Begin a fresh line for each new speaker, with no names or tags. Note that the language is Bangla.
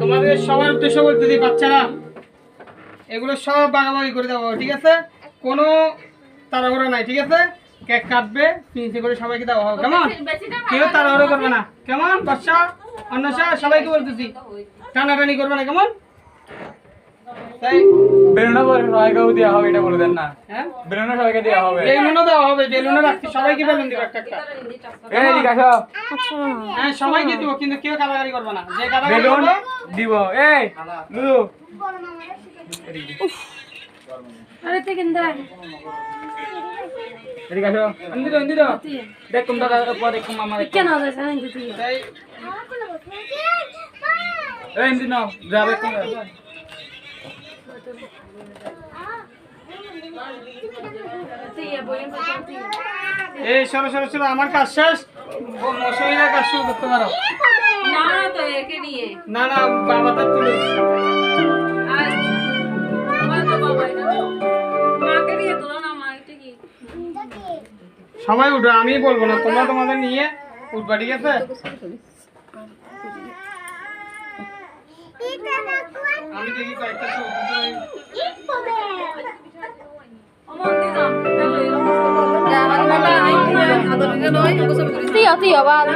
তোমাদের সবার উদ্দেশ্য বলতে দিই, বাচ্চারা এগুলো সব ভাগাভাগি করে দেবো, ঠিক আছে? কোনো তাড়াহুড়ো নাই, ঠিক আছে? কেক কাটবে, পিঞ্চি করে সবাইকে দেওয়া হবে, কেমন? কেউ তাড়াহুড়ো করবে না, কেমন? বাচ্চা অন্যসা সবাইকে বলতেছি, টানাটানি করবে না, কেমন? তাই
বেলুনও সবাইকেও দেওয়া হবে, এটা বলে দেন না। হ্যাঁ, বেলুনও সবাইকে দেওয়া হবে।
বেলুনও দেওয়া হবে, বেলুনও রাখছি, সবাইকে বেলুন দিব একটা একটা।
এই দিকে আসো।
হ্যাঁ, সবাইকে দিব, কিন্তু কেউ কাটাকাটি করবে না। যে কাটাকাটি
বেলুন
করবে
দিব। এই লুলু,
আরে তে কেন্দা
এদিকে আসো। এন্দি দাও দেখ তোমরা পরে দেখো মামা দেখ
কেন আছে না দিতে
তাই
এই এন্দি নাও যাবে তোমরা।
এই সরো সরো সরো, আমার কাজ শেষ, ও মশাইরা কাজ শুরু করতে পারো।
না তো একে নিয়ে
না না, বাবা তো তুলে
মাকে নিয়ে তোলো না, মা এটা কি
সবাই উঠো, আমি বলবো না, তোমরা তোমাদের নিয়ে উঠবা, ঠিক আছে? আমি দেখি কয়েকটা
Tío, tío, va. No,